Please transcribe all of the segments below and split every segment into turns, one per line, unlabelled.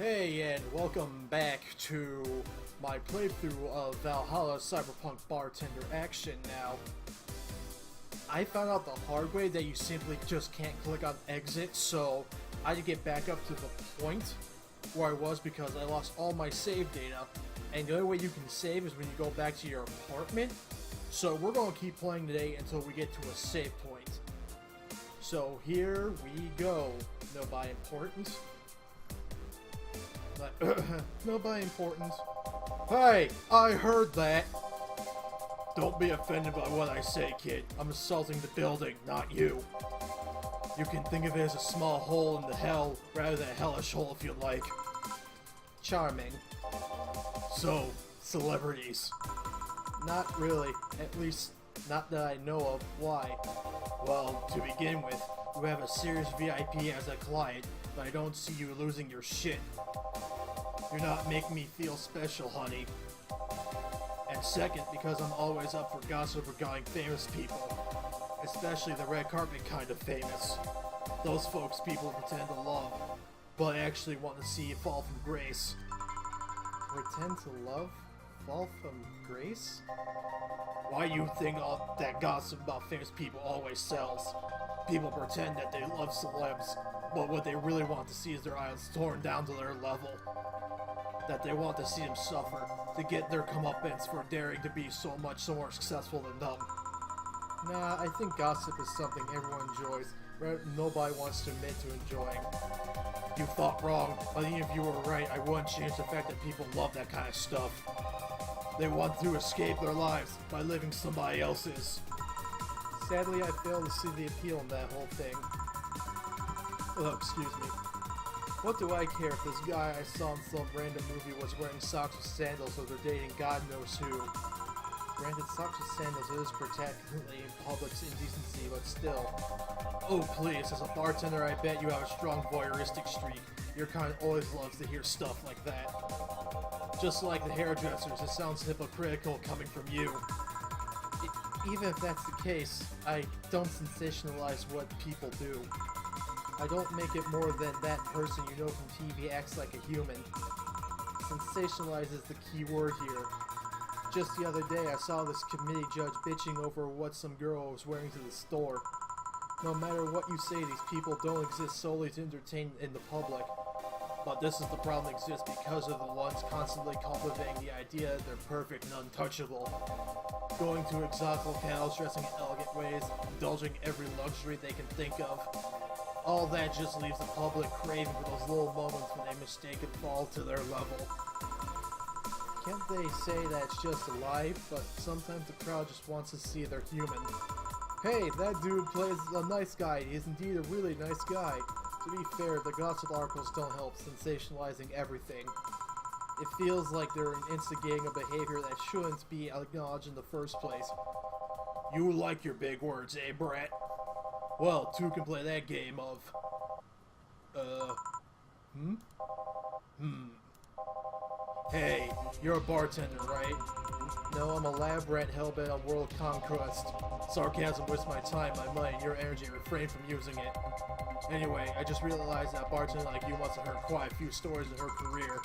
Hey, and welcome back to my playthrough of Valhalla Cyberpunk Bartender action. Now, I found out the hard way that you simply just can't click on exit, so I had to get back up to the point where I was because I lost all my save data, and the only way you can save is when you go back to your apartment. So we're going to keep playing today until we get to a save point. So here we go. No by importance. No by importance. Hey, I heard that. Don't be offended by what I say, kid. I'm assaulting the building, not you. You can think of it as a small hole in the hell, rather than a hellish hole if you like. Charming. So, celebrities. Not really. At least, not that I know of. Why? Well, to begin with, you have a serious VIP as a client, but I don't see you losing your shit. You're not making me feel special, honey. And second, because I'm always up for gossip regarding famous people. Especially the red carpet kind of famous. Those folks people pretend to love, but actually want to see you fall from grace. Pretend to love? Fall from grace? Why do you think all that gossip about famous people always sells? People pretend that they love celebs, but what they really want to see is their idols torn down to their level. That they want to see them suffer, to get their comeuppance for daring to be so much more successful than them. Nah, I think gossip is something everyone enjoys, but nobody wants to admit to enjoying. You thought wrong, but even if you were right, I wouldn't change the fact that people love that kind of stuff. They want to escape their lives by living somebody else's. Sadly, I fail to see the appeal in that whole thing. Oh, excuse me. What do I care if this guy I saw in some random movie was wearing socks with sandals or they're dating God knows who? Granted, socks with sandals is protectingly in public's indecency, but still. Oh please, as a bartender I bet you have a strong voyeuristic streak. Your kind always loves to hear stuff like that. Just like the hairdressers, it sounds hypocritical coming from you. Even if that's the case, I don't sensationalize what people do. I don't make it more than that person you know from TV acts like a human. Sensationalize is the key word here. Just the other day I saw this committee judge bitching over what some girl was wearing to the store. No matter what you say, these people don't exist solely to entertain in the public. But this is the problem that exists because of the ones constantly cultivating the idea that they're perfect and untouchable. Going to exotic locales, dressing in elegant ways, indulging every luxury they can think of. All that just leaves the public craving for those little moments when they mistakenly fall to their level. Can't they say that it's just a lie, but sometimes the crowd just wants to see they're human. Hey, that dude plays a nice guy. He is indeed a really nice guy. To be fair, the gossip articles don't help sensationalizing everything. It feels like they're instigating a behavior that shouldn't be acknowledged in the first place. You like your big words, eh, Brett? Well, two can play that game of... Hey, you're a bartender, right? No, I'm a lab rat hellbent on world conquest. Sarcasm wastes my time, my money, and your energy. Refrain from using it. Anyway, I just realized that bartender like you must have heard quite a few stories in her career.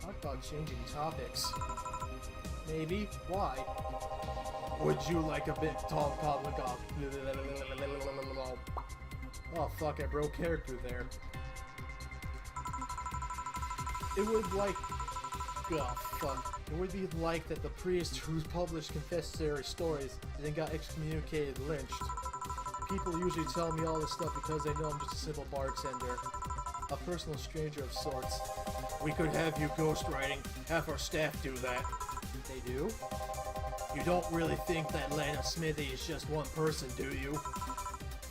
Talk about changing topics. Maybe? Why? Would you like a bit tall public off? Oh fuck, I broke character there. It would like... Oh fuck. It would be like that the priest who's published confessory stories and then got excommunicated and lynched. People usually tell me all this stuff because they know I'm just a simple bartender. A personal stranger of sorts. We could have you ghostwriting. Half our staff do that. They do? You don't really think that Lana Smithy is just one person, do you?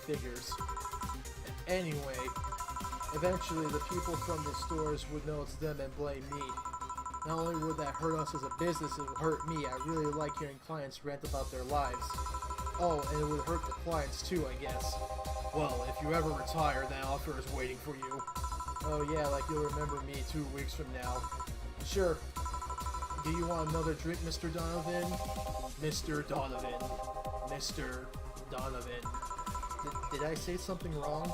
Figures. Anyway, eventually the people from the stores would know it's them and blame me. Not only would that hurt us as a business, it would hurt me. I really like hearing clients rant about their lives. Oh, and it would hurt the clients too, I guess. Well, if you ever retire, that offer is waiting for you. Oh yeah, like you'll remember me 2 weeks from now. Sure. Do you want another drink, Mr. Donovan? Mr. Donovan. Mr. Donovan. Did I say something wrong?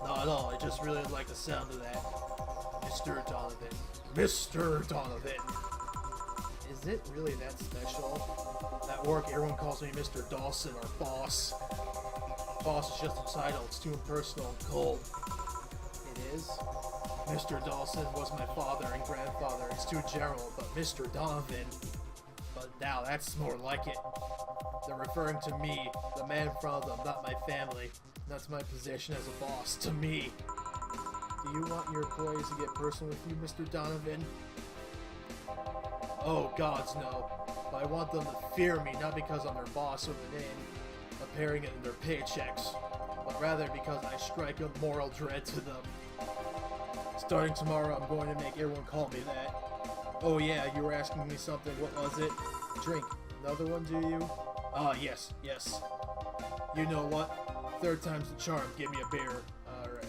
Not at all, I just really like the sound of that. Mr. Donovan. Mr. Donovan. Is it really that special? At work, everyone calls me Mr. Dawson or Boss. Boss is just a title, it's too impersonal and cold. It is? Mr. Dawson was my father and grandfather, it's too general, but Mr. Donovan... But now that's more like it. They're referring to me, the man in front of them, not my family. That's my position as a boss, to me. Do you want your employees to get personal with you, Mr. Donovan? Oh, gods, no. But I want them to fear me, not because I'm their boss or the name, appearing in their paychecks, but rather because I strike a moral dread to them. Starting tomorrow, I'm going to make everyone call me that. Oh yeah, you were asking me something, what was it? Drink. Another one, do you? Ah, yes. You know what? Third time's the charm, give me a beer. Alright.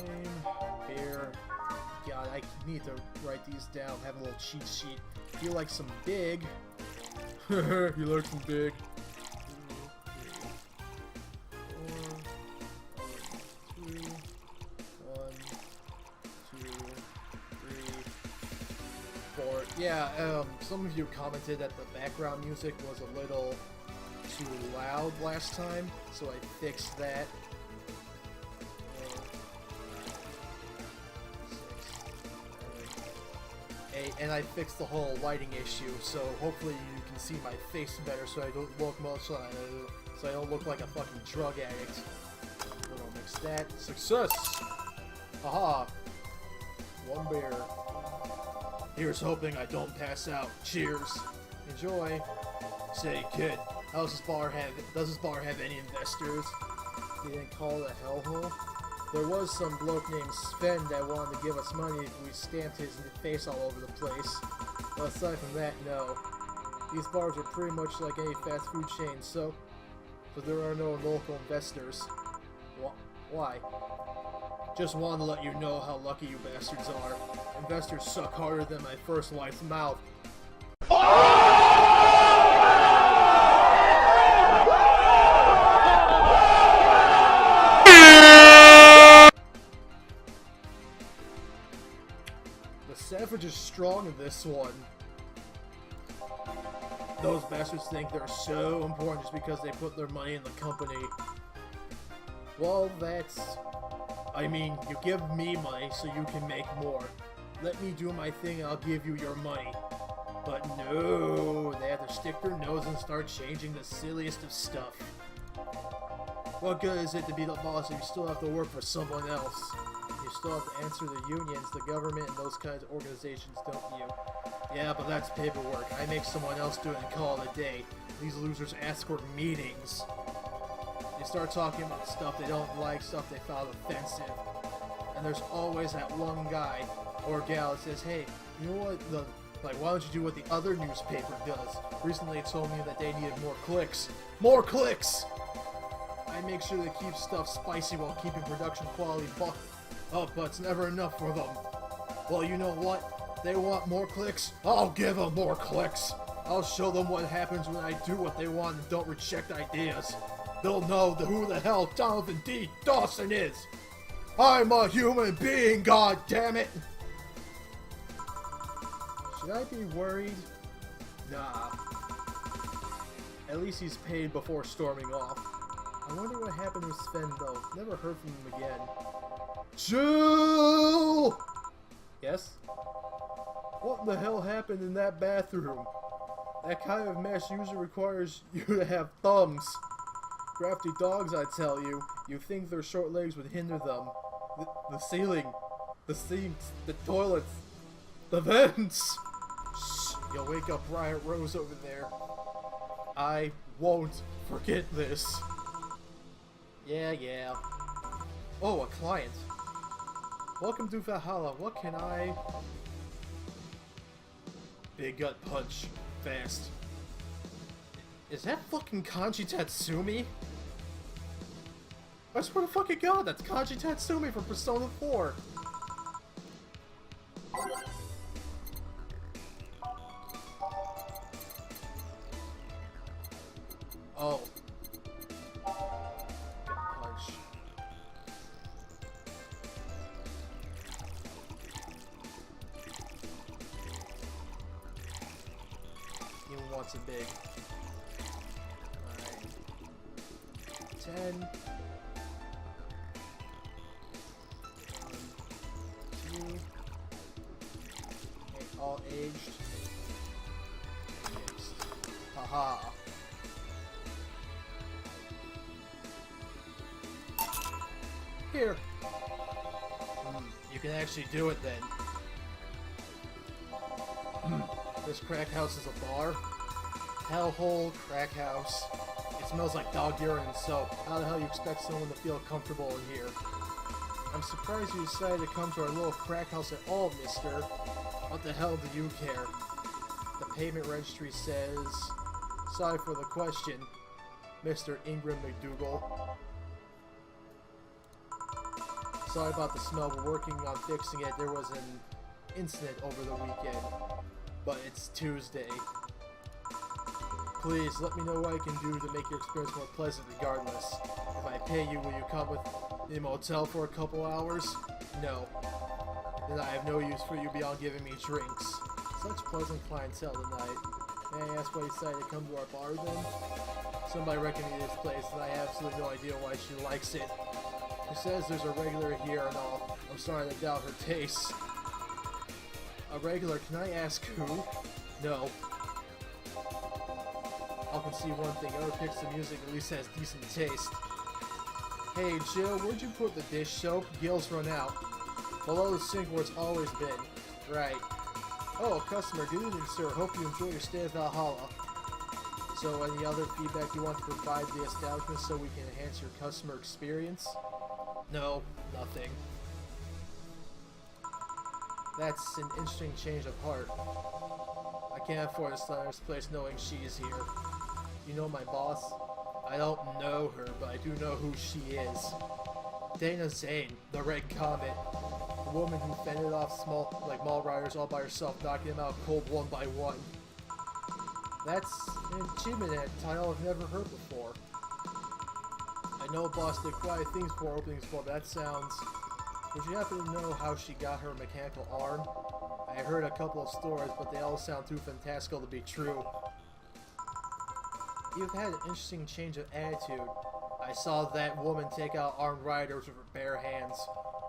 Name, beer. God, I need to write these down, have a little cheat sheet. You like some big? You like some big? 2, 3, 4, 1, 2, 3, 4. Yeah, some of you commented that the background music was a little too loud last time, so I fixed that. 8, and I fixed the whole lighting issue, so hopefully you can see my face better, so I don't look so I don't look like a fucking drug addict. We're gonna mix that. Success! Haha! 1 beer. Here's hoping I don't pass out. Cheers! Enjoy! Say, kid, does this bar have any investors? You didn't call it a hellhole? There was some bloke named Sven that wanted to give us money if we stamped his face all over the place. But aside from that, no. These bars are pretty much like any fast food chain, so there are no local investors. Why? Just wanted to let you know how lucky you bastards are. Investors suck harder than my first wife's mouth. The Savage is strong in this one. Those bastards think they're so important just because they put their money in the company. Well, that's... I mean, you give me money so you can make more. Let me do my thing and I'll give you your money. But no, they have to stick their nose and start changing the silliest of stuff. What good is it to be the boss if you still have to work for someone else? You still have to answer the unions, the government, and those kinds of organizations, don't you? Yeah, but that's paperwork. I make someone else do it and call it a day. These losers ask for meetings. They start talking about stuff they don't like, stuff they found offensive. And there's always that one guy or gal that says, hey, you know what, why don't you do what the other newspaper does? Recently it told me that they needed more clicks. More clicks! I make sure they keep stuff spicy while keeping production quality up, but it's never enough for them. Well, you know what? They want more clicks? I'll give them more clicks! I'll show them what happens when I do what they want and don't reject ideas. They'll know who the hell Donovan D. Dawson is! I'm a human being, god damn it! Should I be worried? Nah. At least he's paid before storming off. I wonder what happened with Sven though. Never heard from him again. Jill! Yes? What the hell happened in that bathroom? That kind of mess usually requires you to have thumbs. Crafty dogs, I tell you. You think their short legs would hinder them. The ceiling. The sinks. The toilets. The vents. Shh, you'll wake up Riot Rose over there. I won't forget this. Yeah. Oh, a client. Welcome to Valhalla. What can I... Big gut punch. Fast. Is that fucking Kanji Tatsumi? I swear to fucking god, that's Kanji Tatsumi from Persona 4. Oh. Good punch. bucks a big. Alright. 10. 1, 2. Okay, all aged. Fixed. Haha. Here. You can actually do it then. This crack house is a bar. Hellhole crack house. It smells like dog urine and soap. How the hell you expect someone to feel comfortable in here? I'm surprised you decided to come to our little crack house at all, mister. What the hell do you care? The payment registry says... Sorry for the question, Mr. Ingram McDougal. Sorry about the smell. We're working on fixing it. There was an incident over the weekend. But it's Tuesday. Please, let me know what I can do to make your experience more pleasant regardless. If I pay you, will you come with the motel for a couple hours? No. Then I have no use for you beyond giving me drinks. Such pleasant clientele tonight. May I ask why you decided to come to our bar then? Somebody recommended this place and I have absolutely no idea why she likes it. She says there's a regular here and all. I'm sorry to doubt her tastes. A regular, can I ask who? No. I can see one thing, whoever picks the music at least has decent taste. Hey Jill, where'd you put the dish soap? Gil's run out. Below the sink where it's always been. Right. Oh, customer, good evening sir, hope you enjoy your stay at Valhalla. So any other feedback you want to provide the establishment so we can enhance your customer experience? No, nothing. That's an interesting change of heart. I can't afford to start this place knowing she's here. You know my boss? I don't know her, but I do know who she is. Dana Zane, the Red Comet. The woman who fended off mall riders all by herself, knocking them out cold one by one. That's an achievement at a title I've never heard before. I know boss did quite a things for openings for, but that sounds... Would you happen to know how she got her mechanical arm? I heard a couple of stories, but they all sound too fantastical to be true. You've had an interesting change of attitude. I saw that woman take out armed riders with her bare hands.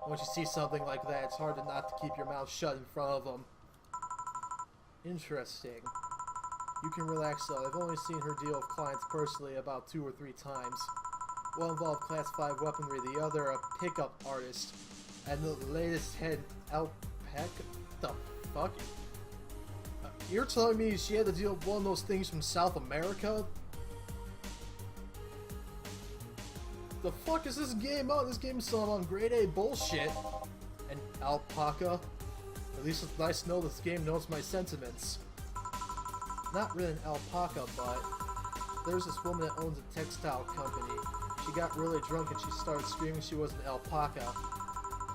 Once you see something like that, it's hard not to keep your mouth shut in front of them. Interesting. You can relax though. I've only seen her deal with clients personally about 2 or 3 times. One involved Class 5 weaponry, the other a pickup artist. And the latest head alpaca? The fuck? You're telling me she had to deal with one of those things from South America? The fuck is this game on? This game is still on grade A bullshit. An alpaca? At least it's nice to know this game knows my sentiments. Not really an alpaca, but there's this woman that owns a textile company. She got really drunk and she started screaming she was an alpaca.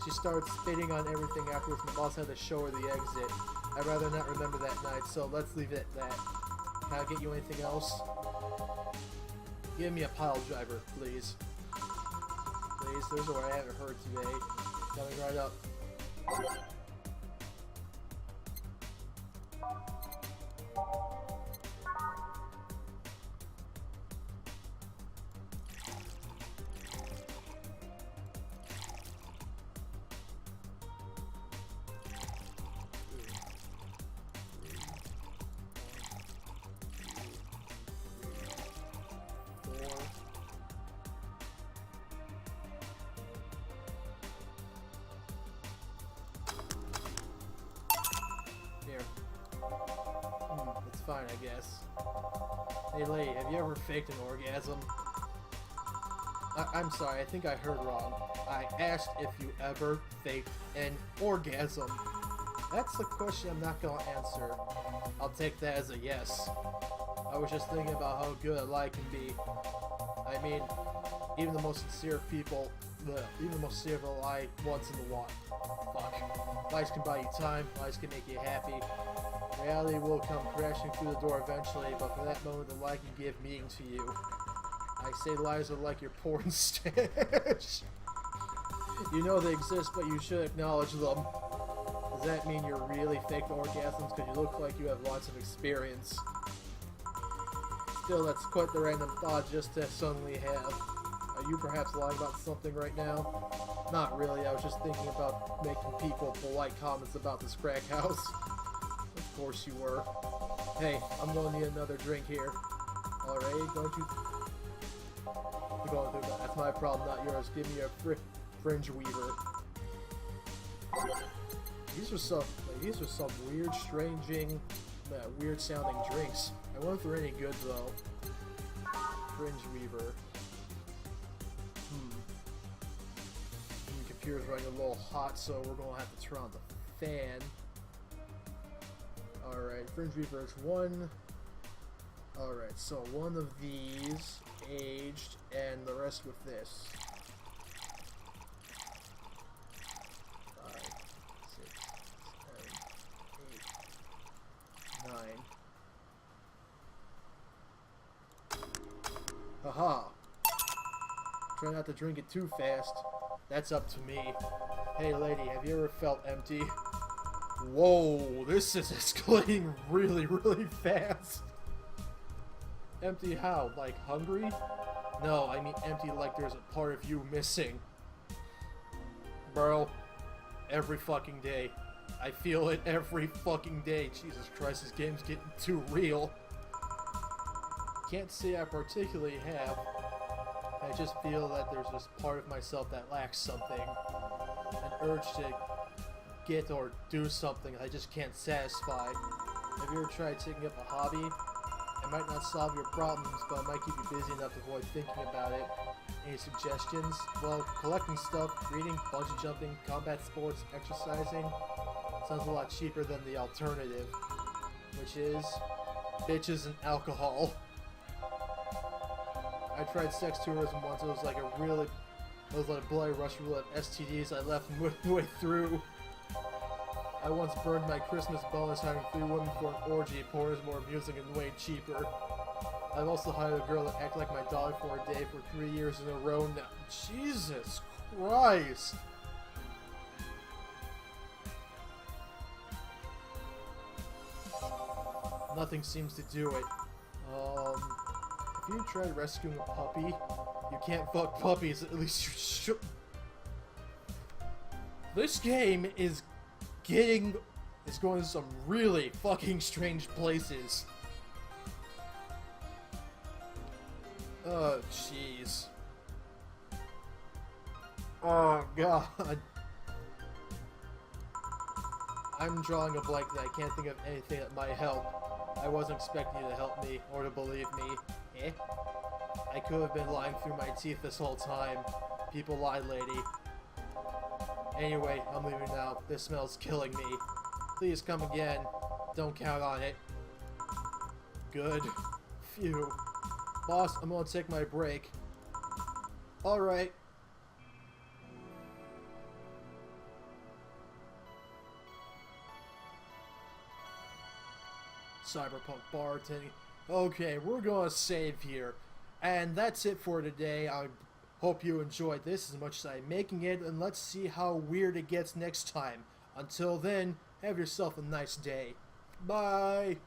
She started spitting on everything afterwards. My boss had to show her the exit. I'd rather not remember that night, so let's leave it at that. Can I get you anything else? Give me a pile driver, please. Please, there's a word I haven't heard today. Coming right up. It's fine, I guess. Hey, lady, have you ever faked an orgasm? I'm sorry, I think I heard wrong. I asked if you ever faked an orgasm. That's the question I'm not gonna answer. I'll take that as a yes. I was just thinking about how good a lie can be. I mean, even the most sincere people, even the most sincere will lie once in a while. Fuck. Lies can buy you time, lies can make you happy. Reality will come crashing through the door eventually, but for that moment the lie can give meaning to you. I say lies are like your porn stash. You know they exist, but you should acknowledge them. Does that mean you're really fake orgasms because you look like you have lots of experience? Still, that's quite the random thought just to suddenly have. Are you perhaps lying about something right now? Not really, I was just thinking about making people polite comments about this crack house. Of course you were. Hey, I'm gonna need another drink here. Alright, don't you... You're going through that. That's my problem, not yours. Give me a fringe weaver. These are some weird, weird sounding drinks. I wonder if they're any good though. Fringe weaver. The computer's running a little hot, so we're gonna have to turn on the fan. Alright, fringe weaver is one. Alright, so one of these aged, and the rest with this. 5, 6, 7, 8, 9. Haha. Try not to drink it too fast. That's up to me. Hey lady, have you ever felt empty? Whoa, this is escalating really, really fast. Empty how? Like hungry? No, I mean empty like there's a part of you missing. Bro, every fucking day. I feel it every fucking day. Jesus Christ, this game's getting too real. Can't say I particularly have. I just feel that there's this part of myself that lacks something. An urge to get or do something I just can't satisfy. Have you ever tried taking up a hobby? It might not solve your problems, but it might keep you busy enough to avoid thinking about it. Any suggestions? Well, collecting stuff, reading, bungee jumping, combat sports, exercising. Sounds a lot cheaper than the alternative, which is bitches and alcohol. I tried sex tourism once. It was like a bloody rush full of STDs I left midway through. I once burned my Christmas bonus hiring 3 women for an orgy. Porn is more amusing and way cheaper. I've also hired a girl to act like my dog for a day for 3 years in a row now. Jesus Christ! Nothing seems to do it. Have you tried rescuing a puppy? You can't fuck puppies, at least you should. This game is going to some really fucking strange places. Oh, jeez. Oh, God. I'm drawing a blank that I can't think of anything that might help. I wasn't expecting you to help me, or to believe me. Eh? I could have been lying through my teeth this whole time. People lie, lady. Anyway, I'm leaving now. This smell's killing me. Please come again. Don't count on it. Good. Phew. Boss, I'm gonna take my break. Alright. Cyberpunk bartending. Okay, we're gonna save here. And that's it for today. I hope you enjoyed this as much as I'm making it, and let's see how weird it gets next time. Until then, have yourself a nice day. Bye!